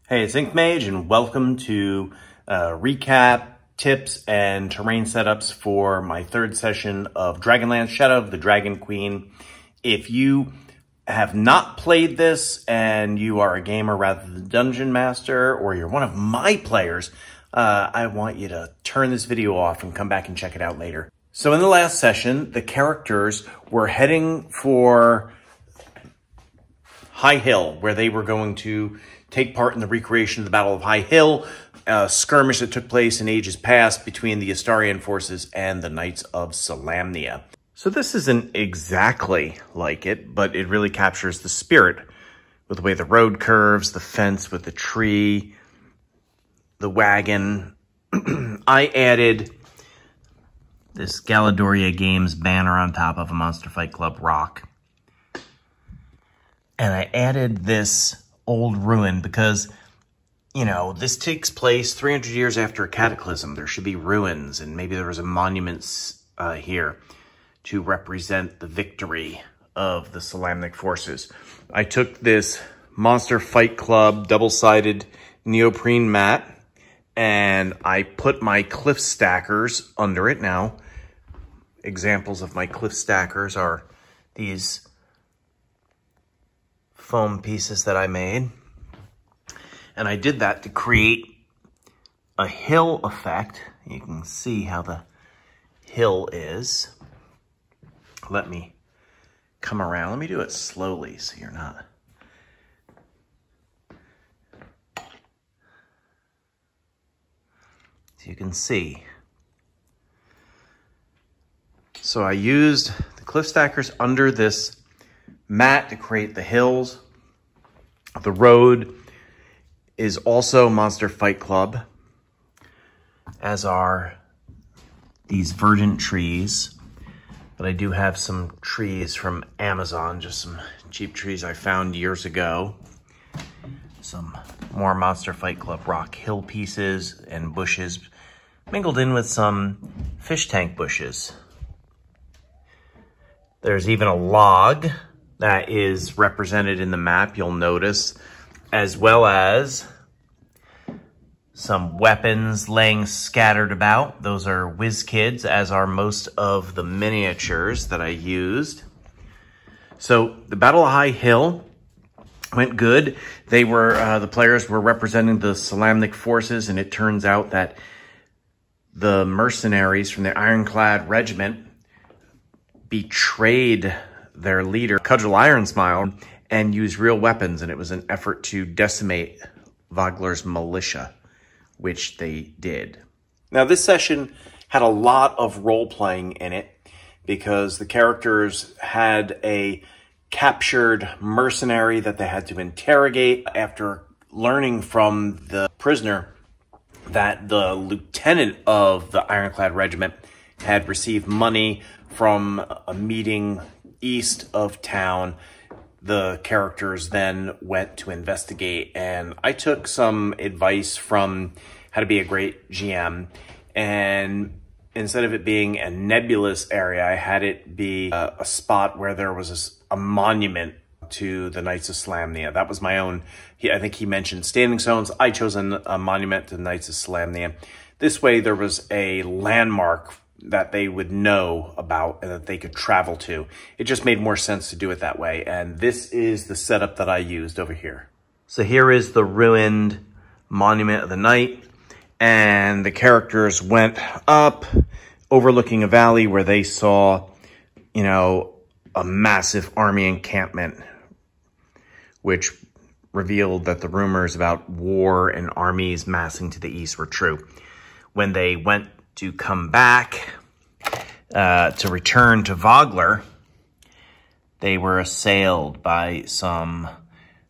Hey, it's InkdMage, and welcome to recap, tips, and terrain setups for my third session of Dragonlance Shadow of the Dragon Queen. If you have not played this and you are a gamer rather than dungeon master, or you're one of my players, I want you to turn this video off and come back and check it out later. So in the last session, the characters were heading for High Hill, where they were going to take part in the recreation of the Battle of High Hill, a skirmish that took place in ages past between the Astarian forces and the Knights of Solamnia. So this isn't exactly like it, but it really captures the spirit with the way the road curves, the fence with the tree, the wagon. I added this Galladoria Games banner on top of a Monster Fight Club rock. And I added this old ruin because, you know, this takes place 300 years after a cataclysm. There should be ruins, and maybe there was a monument here to represent the victory of the Solamnic forces. I took this Monster Fight Club double-sided neoprene mat, and I put my cliff stackers under it. Now, examples of my cliff stackers are these foam pieces that I made. And I did that to create a hill effect. You can see how the hill is. Let me come around. Let me do it slowly so you're not. So you can see. So I used the cliff stackers under this mat to create the hills. The road is also Monster Fight Club, as are these verdant trees. But I do have some trees from Amazon, just some cheap trees I found years ago. Some more Monster Fight Club rock hill pieces and bushes, mingled in with some fish tank bushes. There's even a log that is represented in the map, you'll notice, as well as some weapons laying scattered about. Those are WizKids, as are most of the miniatures that I used. So the Battle of High Hill went good. They were, the players were representing the Solamnic forces, and it turns out that the mercenaries from the Ironclad Regiment betrayed their leader, Cudgel Ironsmile, and used real weapons, and it was an effort to decimate Vogler's militia, which they did. Now, this session had a lot of role-playing in it because the characters had a captured mercenary that they had to interrogate after learning from the prisoner that the lieutenant of the Ironclad Regiment had received money from a meeting east of town. The characters then went to investigate, and I took some advice from how to be a great GM, and instead of it being a nebulous area, I had it be a spot where there was a monument to the Knights of Solamnia. That was my own. I think he mentioned standing stones. I chose a monument to the Knights of Solamnia. This way there was a landmark that they would know about and that they could travel to. It just made more sense to do it that way. And this is the setup that I used over here. So here is the ruined monument of the knight. And the characters went up, overlooking a valley where they saw, you know, a massive army encampment, which revealed that the rumors about war and armies massing to the east were true. When they went to come back to return to Vogler, they were assailed by some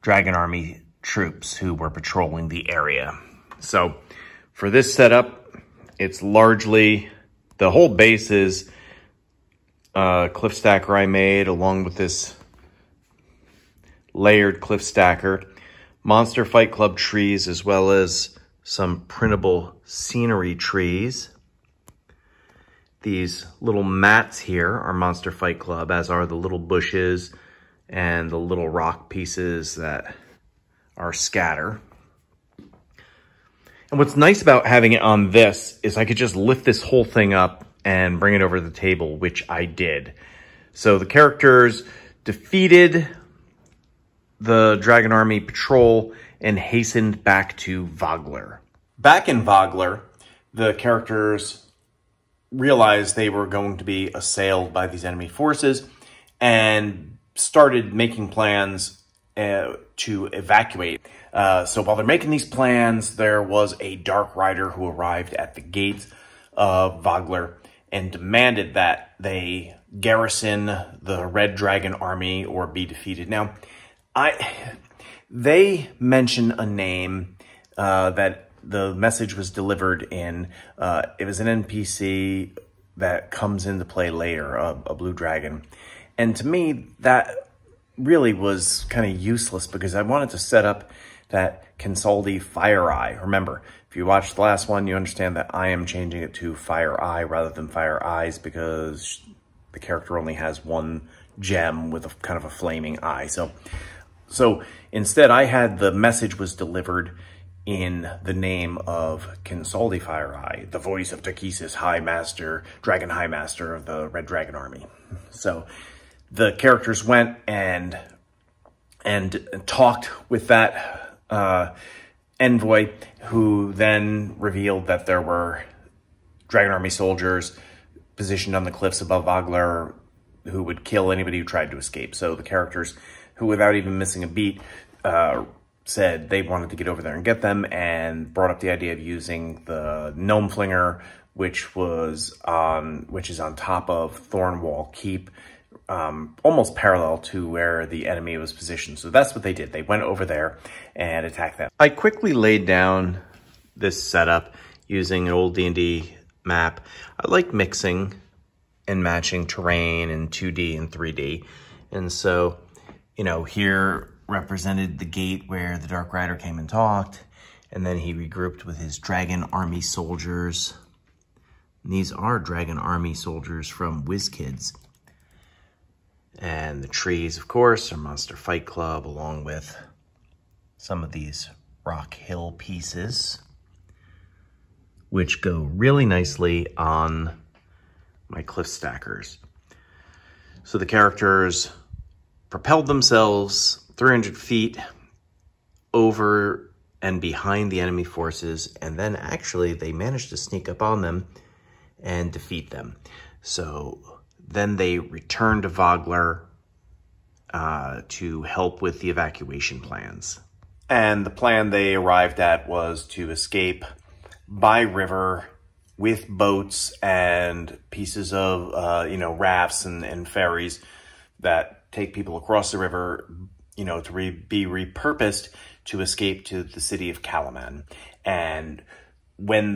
Dragon Army troops who were patrolling the area. So for this setup, it's largely, the whole base is a cliff stacker I made along with this layered cliff stacker, Monster Fight Club trees, as well as some printable scenery trees. These little mats here are Monster Fight Club, as are the little bushes and the little rock pieces that are scatter. And what's nice about having it on this is I could just lift this whole thing up and bring it over to the table, which I did. So the characters defeated the Dragon Army patrol and hastened back to Vogler. Back in Vogler, the characters realized they were going to be assailed by these enemy forces and started making plans to evacuate. So while they're making these plans, there was a Dark Rider who arrived at the gates of Vogler and demanded that they garrison the Red Dragon Army or be defeated. Now, they mention a name that the message was delivered in. It was an NPC that comes into play later, a blue dragon. And to me, that really was kind of useless because I wanted to set up that Kinsoldi Fire Eye. Remember, if you watched the last one, you understand that I am changing it to Fire Eye rather than Fire Eyes because the character only has one gem with a kind of a flaming eye. So instead, I had the message was delivered in the name of Kinsoldi Fire Eye, the voice of Takesis High Master, Dragon High Master of the Red Dragon Army. So the characters went and talked with that envoy, who then revealed that there were Dragon Army soldiers positioned on the cliffs above Vogler who would kill anybody who tried to escape. So the characters, who without even missing a beat, said they wanted to get over there and get them, and brought up the idea of using the Gnome Flinger, which is on top of Thornwall Keep, almost parallel to where the enemy was positioned. So that's what they did. They went over there and attacked them. I quickly laid down this setup using an old D&D map. I like mixing and matching terrain in 2D and 3D. And so, you know, here represented the gate where the Dark Rider came and talked, and then he regrouped with his Dragon Army soldiers. And these are Dragon Army soldiers from WizKids. And the trees, of course, are Monster Fight Club, along with some of these Rock Hill pieces, which go really nicely on my cliff stackers. So the characters propelled themselves 300 feet over and behind the enemy forces, and then actually they managed to sneak up on them and defeat them. So then they returned to Vogler to help with the evacuation plans. And the plan they arrived at was to escape by river with boats and pieces of, rafts and ferries that take people across the river, to be repurposed to escape to the city of Calaman. And when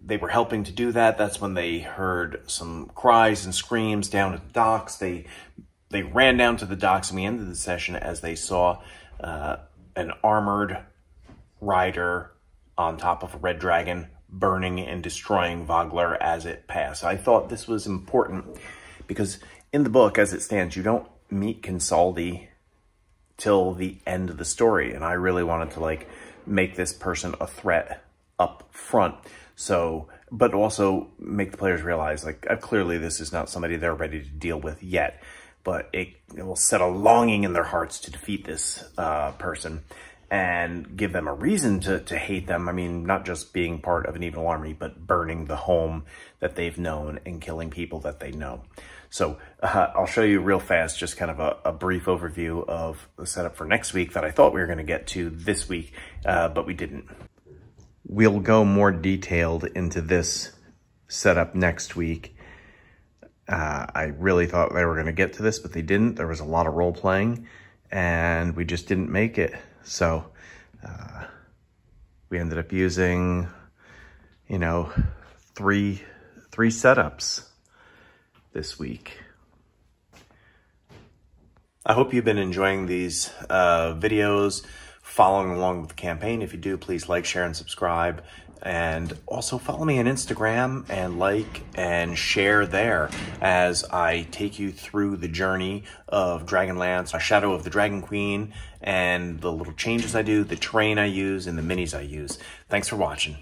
they were helping to do that, that's when they heard some cries and screams down at the docks. They ran down to the docks, and we ended the session as they saw an armored rider on top of a red dragon burning and destroying Vogler as it passed. I thought this was important because in the book, as it stands, you don't meet Kinsoldi till the end of the story, and I really wanted to make this person a threat up front. So, but also make the players realize clearly this is not somebody they're ready to deal with yet, but it will set a longing in their hearts to defeat this person and give them a reason to hate them. I mean, not just being part of an evil army, but burning the home that they've known and killing people that they know. So I'll show you real fast, just kind of a brief overview of the setup for next week that I thought we were going to get to this week, but we didn't. We'll go more detailed into this setup next week. I really thought they were going to get to this, but they didn't. There was a lot of role playing, and we just didn't make it. So we ended up using, three setups this week. I hope you've been enjoying these videos, following along with the campaign. If you do, please like, share, and subscribe. And also follow me on Instagram and like and share there as I take you through the journey of Dragonlance, Shadow of the Dragon Queen, and the little changes I do, the terrain I use, and the minis I use. Thanks for watching.